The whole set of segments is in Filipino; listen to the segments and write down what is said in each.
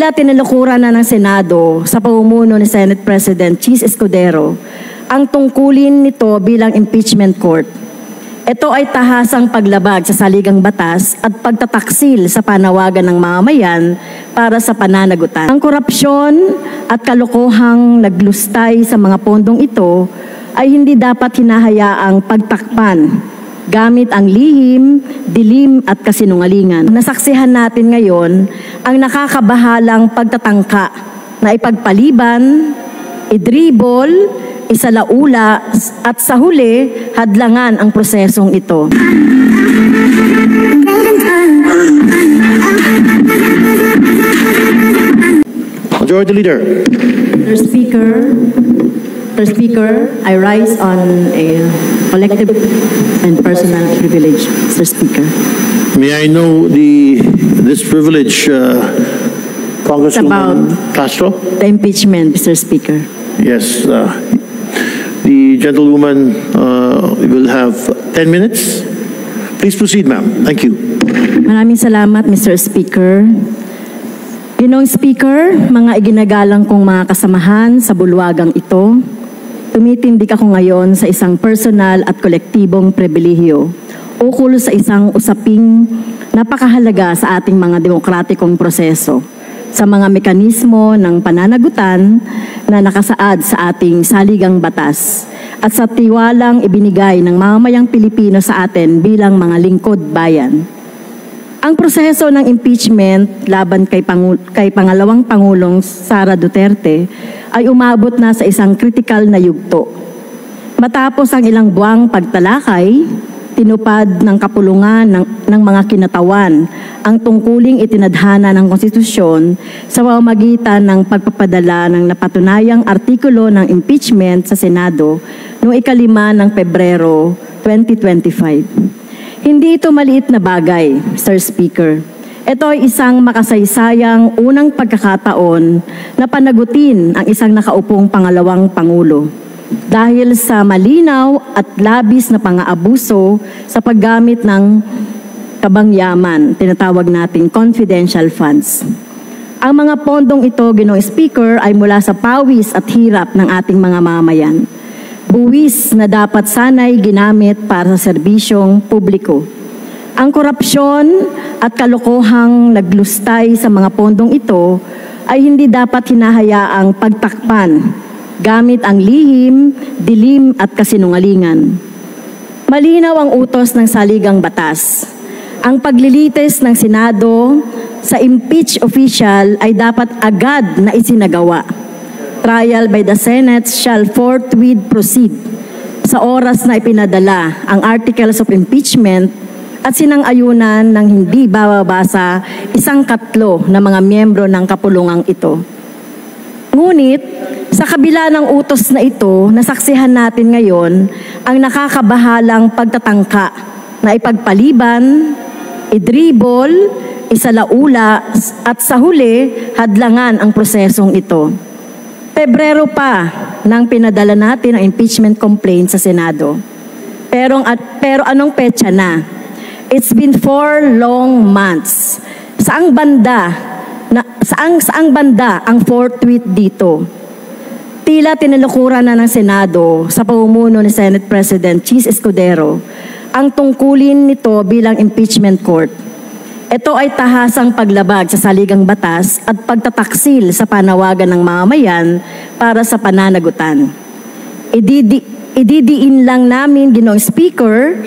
Tila tinalikuran na ng Senado sa pamumuno ni Senate President Chis Escudero ang tungkulin nito bilang impeachment court. Ito ay tahasang paglabag sa saligang batas at pagtataksil sa panawagan ng mamamayan para sa pananagutan. Ang korupsyon at kalokohang naglustay sa mga pondong ito ay hindi dapat hinahayaang pagtakpan gamit ang lihim, dilim at kasinungalingan. Nasaksihan natin ngayon ang nakakabahalang pagtatangka na ipagpaliban, idribol, isalaula at sa huli, hadlangan ang prosesong ito. Majority Leader. Mr. Speaker, I rise on a collective and personal privilege, Mr. Speaker. May I know this privilege, Congresswoman Castro? The impeachment, Mr. Speaker. Yes. The gentlewoman will have 10 minutes. Please proceed, ma'am. Thank you. Maraming salamat, Mr. Speaker. Ginoong Speaker, mga iginagalang kong mga kasamahan sa bulwagang ito, tumitindig ako ngayon sa isang personal at kolektibong pribilehiyo ukol sa isang usaping napakahalaga sa ating mga demokratikong proseso, sa mga mekanismo ng pananagutan na nakasaad sa ating saligang batas at sa tiwalang ibinigay ng mamamayang Pilipino sa atin bilang mga lingkod bayan. Ang proseso ng impeachment laban kay pangalawang Pangulong Sara Duterte ay umabot na sa isang kritikal na yugto. Matapos ang ilang buwang pagtalakay, tinupad ng kapulungan ng mga kinatawan ang tungkuling itinadhana ng konstitusyon sa pamamagitan ng pagpapadala ng napatunayang artikulo ng impeachment sa Senado noong 5 ng Pebrero 2025. Hindi ito maliit na bagay, Mr. Speaker. Ito ay isang makasaysayang unang pagkakataon na panagutin ang isang nakaupong pangalawang Pangulo dahil sa malinaw at labis na pang-aabuso sa paggamit ng kabangyaman, tinatawag nating confidential funds. Ang mga pondong ito, Ginoong Speaker, ay mula sa pawis at hirap ng ating mga mamayan. Buwis na dapat sana'y ginamit para sa serbisyong publiko. Ang korupsyon at kalokohang naglustay sa mga pondong ito ay hindi dapat hinahayaang pagtakpan gamit ang lihim, dilim at kasinungalingan. Malinaw ang utos ng saligang batas. Ang paglilitis ng Senado sa impeach official ay dapat agad na isinagawa. Trial by the Senate shall forthwith proceed sa oras na ipinadala ang articles of impeachment at sinang-ayunan ng hindi bababasa 1/3 ng mga miyembro ng kapulungang ito. Ngunit, sa kabila ng utos na ito, nasaksihan natin ngayon ang nakakabahalang pagtatangka na ipagpaliban, idribol, isalaula at sa huli, hadlangan ang prosesong ito. Pebrero pa nang pinadala natin ang impeachment complaint sa Senado. Pero anong petsa na? It's been 4 long months. Saang banda ang forthwith dito? Tila tinalikuran na ng Senado sa pamumuno ni Senate President Chis Escudero ang tungkulin nito bilang impeachment court. Ito ay tahasang paglabag sa saligang batas at pagtataksil sa panawagan ng mamamayan para sa pananagutan. Ididiin lang namin, Ginoong Speaker,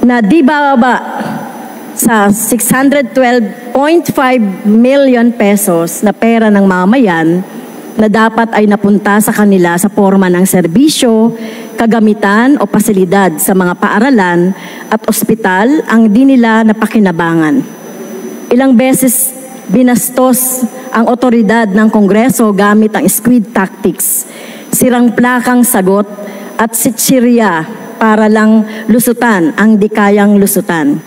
na di bababa sa 612.5 million pesos na pera ng mamamayan na dapat ay napunta sa kanila sa forma ng serbisyo, kagamitan o pasilidad sa mga paaralan at ospital ang di nila napakinabangan. Ilang beses binastos ang otoridad ng Kongreso gamit ang squid tactics, sirang plakang sagot at sitsirya para lang lusutan ang di kayang lusutan.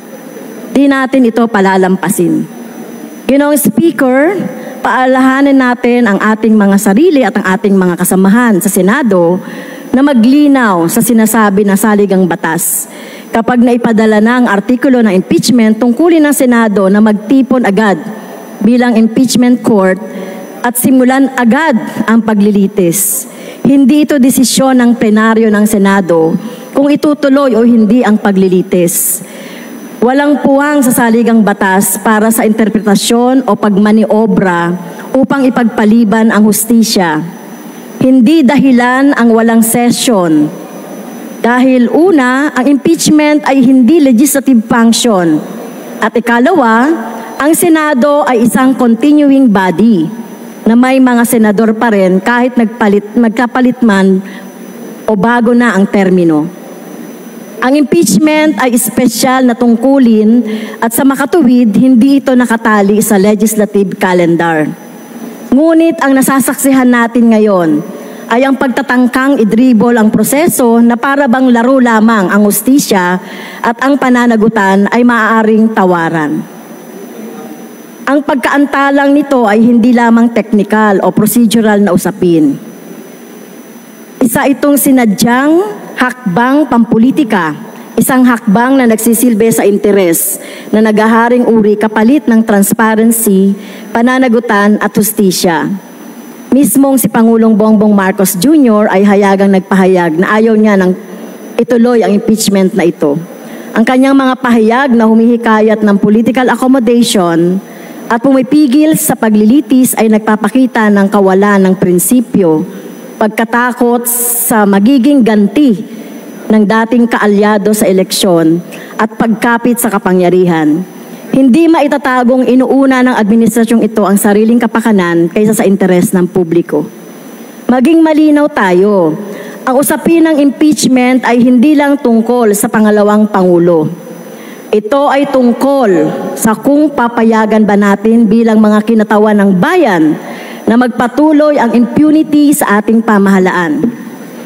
Di natin ito palalampasin. Ginoong Speaker, paalahanin natin ang ating mga sarili at ang ating mga kasamahan sa Senado na maglinaw sa sinasabi ng saligang batas. Kapag naipadala na ang artikulo ng impeachment, tungkulin ng Senado na magtipon agad bilang impeachment court at simulan agad ang paglilitis. Hindi ito desisyon ng plenaryo ng Senado kung itutuloy o hindi ang paglilitis. Walang puwang sa saligang batas para sa interpretasyon o pagmaniobra upang ipagpaliban ang hustisya. Hindi dahilan ang walang session. Dahil una, ang impeachment ay hindi legislative function. At ikalawa, ang Senado ay isang continuing body na may mga senador pa rin kahit nagkapalit man o bago na ang termino. Ang impeachment ay espesyal na tungkulin at sa makatuwid, hindi ito nakatali sa legislative calendar. Ngunit ang nasasaksihan natin ngayon ay ang pagtatangkang idribol ang proseso na para bang laro lamang ang hustisya at ang pananagutan ay maaaring tawaran. Ang pagkaantalang nito ay hindi lamang technical o procedural na usapin. Isa itong sinadyang hakbang pampolitika, isang hakbang na nagsisilbi sa interes na naghaharing uri kapalit ng transparency, pananagutan at hustisya. Mismong si Pangulong Bongbong Marcos Jr. ay hayagang nagpahayag na ayaw niya nang ituloy ang impeachment na ito. Ang kanyang mga pahayag na humihikayat ng political accommodation at pumipigil sa paglilitis ay nagpapakita ng kawalan ng prinsipyo, pagkatakot sa magiging ganti ng dating kaalyado sa eleksyon at pagkapit sa kapangyarihan. Hindi maitatagong inuuna ng administrasyong ito ang sariling kapakanan kaysa sa interes ng publiko. Maging malinaw tayo, ang usapin ng impeachment ay hindi lang tungkol sa pangalawang Pangulo. Ito ay tungkol sa kung papayagan ba natin bilang mga kinatawan ng bayan na magpatuloy ang impunity sa ating pamahalaan.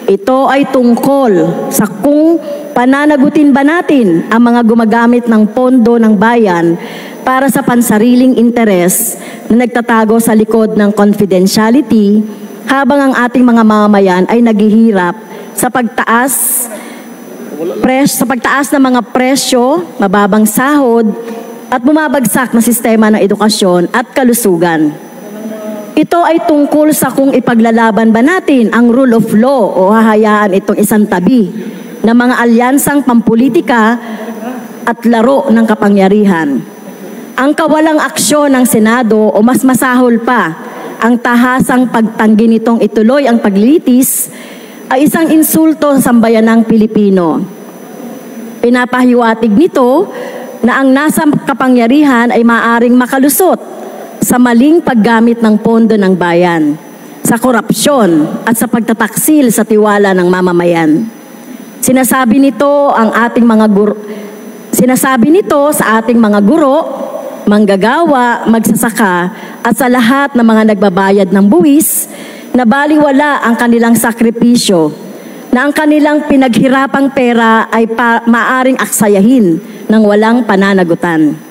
Ito ay tungkol sa kung pananagutin ba natin ang mga gumagamit ng pondo ng bayan para sa pansariling interes na nagtatago sa likod ng confidentiality habang ang ating mga mamamayan ay naghihirap sa pagtaas ng mga presyo, mababang sahod at bumabagsak na sistema ng edukasyon at kalusugan. Ito ay tungkol sa kung ipaglalaban ba natin ang rule of law o hahayaan itong isang tabi ng mga alyansang pampolitika at laro ng kapangyarihan. Ang kawalang aksyon ng Senado o mas masahol pa, ang tahasang pagtanggi nitong ituloy ang paglilitis ay isang insulto sa sambayanang Pilipino. Pinapahiwatig nito na ang nasa kapangyarihan ay maaaring makalusot sa maling paggamit ng pondo ng bayan, sa korupsyon at sa pagtataksil sa tiwala ng mamamayan. Sinasabi nito sa ating mga guro, manggagawa, magsasaka at sa lahat ng mga nagbabayad ng buwis na baliwala ang kanilang sakripisyo, na ang kanilang pinaghirapang pera ay maaring aksayahin ng walang pananagutan.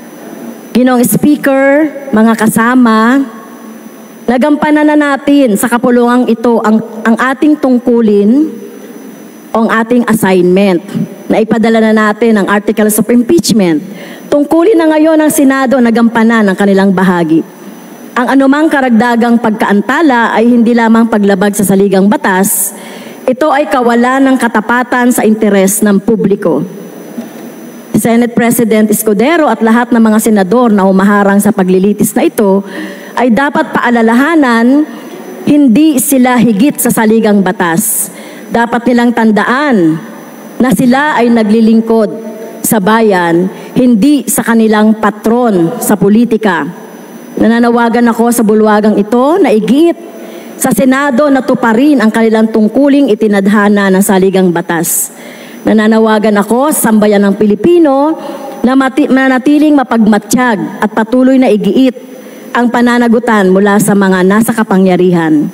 Ginoong Speaker, mga kasama, nagampanan na natin sa kapulungang ito ang ating tungkulin o ang ating assignment na ipadala na natin ang Articles of Impeachment. Tungkulin na ngayon ng Senado na gampanan ang kanilang bahagi. Ang anumang karagdagang pagkaantala ay hindi lamang paglabag sa saligang batas, ito ay kawalan ng katapatan sa interes ng publiko. Senate President Escudero at lahat ng mga senador na humaharang sa paglilitis na ito ay dapat paalalahanan, hindi sila higit sa saligang batas. Dapat nilang tandaan na sila ay naglilingkod sa bayan, hindi sa kanilang patron sa politika. Nananawagan ako sa bulwagang ito na igit sa Senado na tuparin ang kanilang tungkuling itinadhana ng saligang batas. Nananawagan ako sa sambayan ng Pilipino na manatiling mapagmatsyag at patuloy na igiit ang pananagutan mula sa mga nasa kapangyarihan.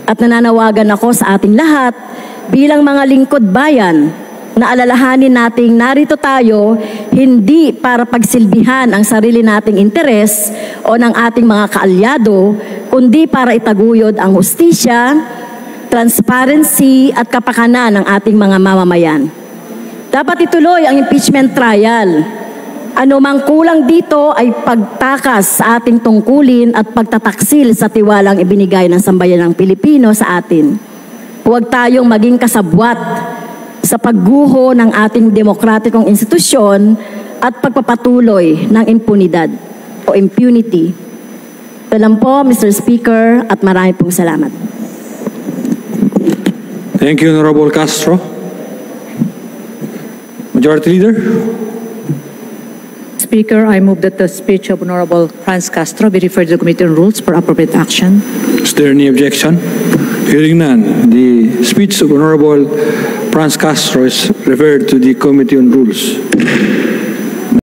At nananawagan ako sa ating lahat bilang mga lingkod bayan na alalahanin nating narito tayo hindi para pagsilbihan ang sarili nating interes o ng ating mga kaalyado, kundi para itaguyod ang hustisya, transparency at kapakanan ng ating mga mamamayan. Dapat ituloy ang impeachment trial Ano mang kulang dito ay pagtakas sa ating tungkulin at pagtataksil sa tiwalang ibinigay ng sambayanang Pilipino sa atin. Huwag tayong maging kasabwat sa pagguho ng ating demokratikong institusyon at pagpapatuloy ng impunidad o impunity. Ito lang po, Mr. Speaker, at marami pong salamat. Thank you, Honorable Castro. Majority Leader. Speaker, I move that the speech of Honorable Franz Castro be referred to the Committee on Rules for appropriate action. Is there any objection? Hearing none, the speech of Honorable Franz Castro is referred to the Committee on Rules.